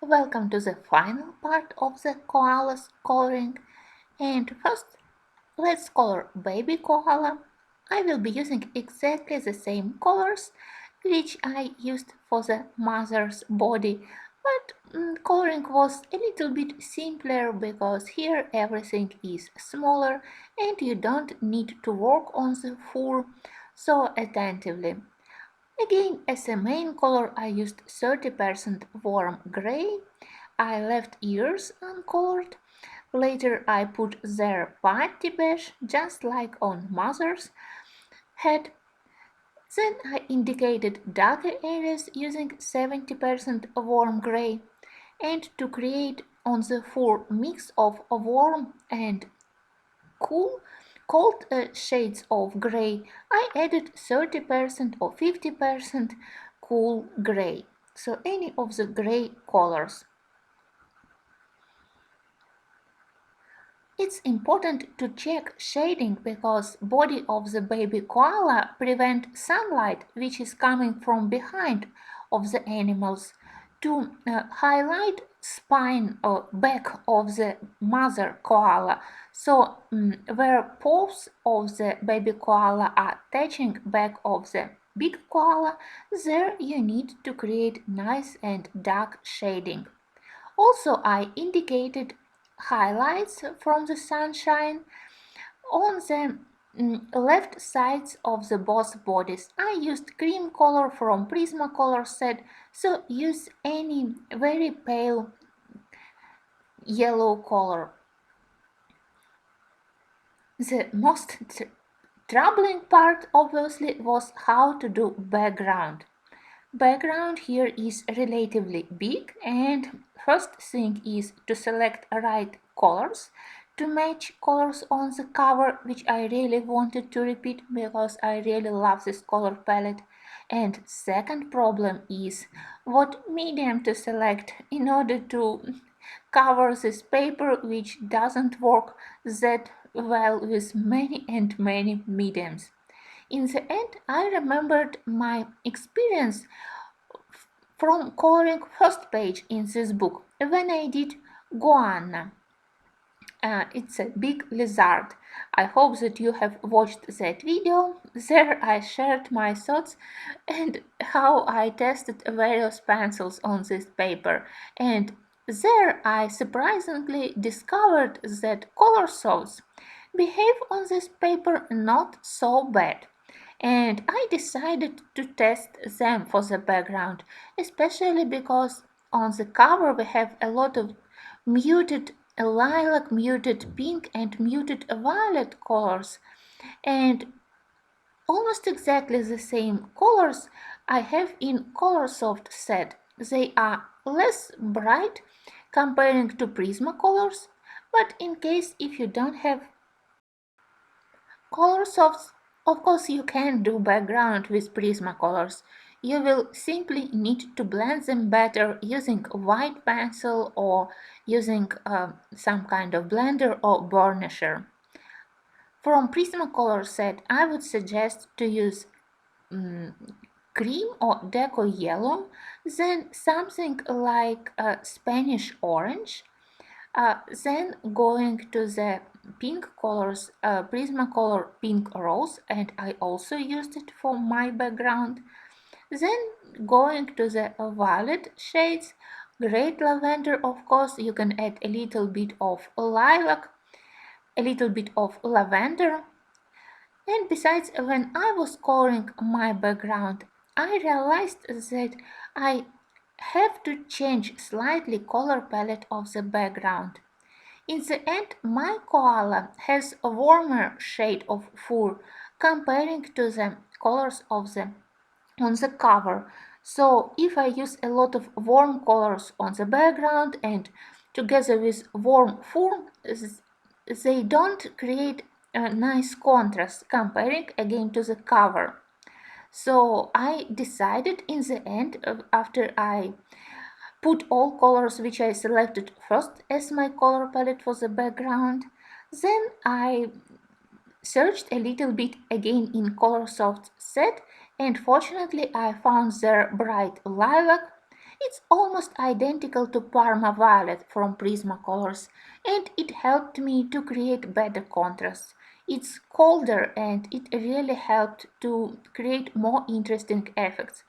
Welcome to the final part of the koala's coloring. And first, let's color baby koala. I will be using exactly the same colors which I used for the mother's body, but coloring was a little bit simpler because here everything is smaller and you don't need to work on the fur so attentively. Again, as a main color I used 30% warm gray. I left ears uncolored. Later I put their white beige just like on mother's head. Then I indicated darker areas using 70% warm gray. And to create on the fur mix of warm and cool cold shades of gray, I added 30% or 50% cool gray. So any of the gray colors. It's important to check shading because body of the baby koala prevent sunlight which is coming from behind of the animals to highlight spine or back of the mother koala. So where paws of the baby koala are touching back of the big koala, there you need to create nice and dark shading. Also, I indicated highlights from the sunshine on the left sides of the both bodies. I used cream color from Prismacolor set, so use any very pale yellow color. The most troubling part obviously was how to do background. Background here is relatively big, and first thing is to select right colors to match colors on the cover, which I really wanted to repeat because I really love this color palette. And second problem is what medium to select in order to cover this paper, which doesn't work that well with many and many mediums. In the end, I remembered my experience from coloring first page in this book when I did Goanna. It's a big lizard. I hope that you have watched that video. There I shared my thoughts and how I tested various pencils on this paper. And there I surprisingly discovered that color salts behave on this paper not so bad. And I decided to test them for the background, especially because on the cover we have a lot of muted lilac, muted pink, and muted violet colors, and almost exactly the same colors I have in Colorsoft set. They are less bright comparing to Prismacolors, but in case if you don't have Colorsofts, of course you can do background with Prismacolors. You will simply need to blend them better using a white pencil or using some kind of blender or burnisher. From Prismacolor set, I would suggest to use cream or deco yellow, then something like Spanish orange, then going to the pink colors, Prismacolor pink rose, and I also used it for my background. Then going to the violet shades, great lavender, of course, you can add a little bit of lilac, a little bit of lavender. And besides, when I was coloring my background, I realized that I have to change slightly color palette of the background. In the end, my koala has a warmer shade of fur comparing to the colors of the on the cover. So if I use a lot of warm colors on the background and together with warm fur, they don't create a nice contrast comparing again to the cover. So I decided in the end, after I put all colors which I selected first as my color palette for the background, then I searched a little bit again in Colorsoft set, and fortunately I found their bright lilac It's almost identical to Parma Violet from Prismacolors, and it helped me to create better contrast. It's colder and it really helped to create more interesting effects.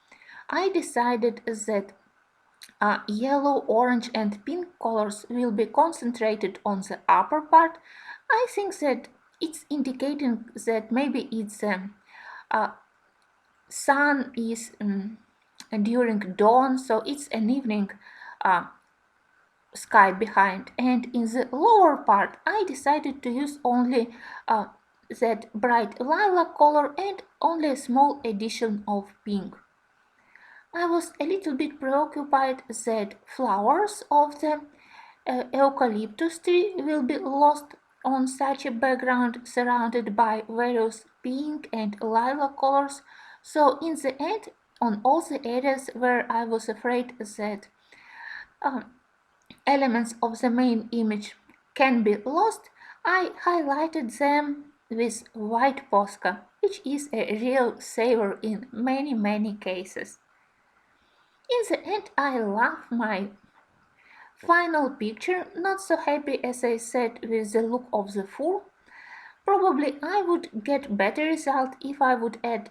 I decided that yellow, orange and pink colors will be concentrated on the upper part. I think that it's indicating that maybe it's uh, sun is during dawn, so it's an evening uh, sky behind. And in the lower part I decided to use only that bright lilac color and only a small addition of pink. I was a little bit preoccupied that flowers of the eucalyptus tree will be lost on such a background surrounded by various pink and lilac colors. So in the end, on all the areas where I was afraid that um, elements of the main image can be lost, I highlighted them with white Posca, which is a real saver in many cases. In the end, I love my final picture, not so happy as I said with the look of the fur. Probably I would get better result if I would add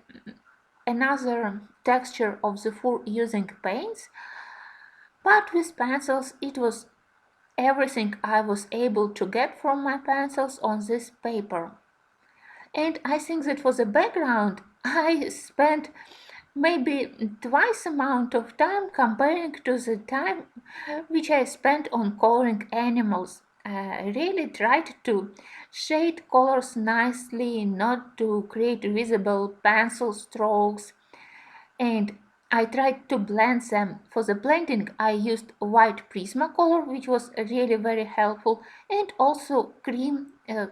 another texture of the fur using paints, but with pencils it was everything I was able to get from my pencils on this paper. And I think that for the background I spent maybe twice amount of time comparing to the time which I spent on coloring animals. I really tried to shade colors nicely, not to create visible pencil strokes, and I tried to blend them. For the blending I used white Prismacolor, which was really very helpful, and also cream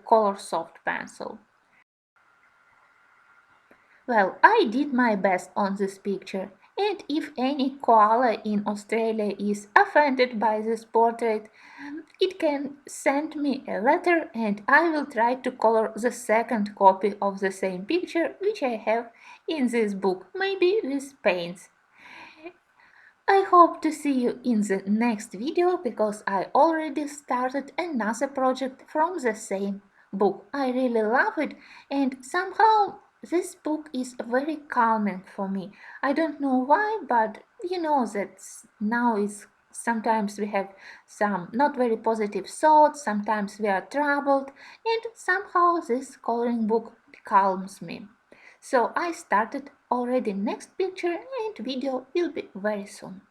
color soft pencil. Well, I did my best on this picture, and if any koala in Australia is offended by this portrait, it can send me a letter and I will try to color the second copy of the same picture which I have in this book, maybe with paints. I hope to see you in the next video because I already started another project from the same book. I really love it and somehow this book is very calming for me. I don't know why, but you know that now is sometimes we have some not very positive thoughts, sometimes we are troubled, and somehow this coloring book calms me. So I started already next picture and video will be very soon.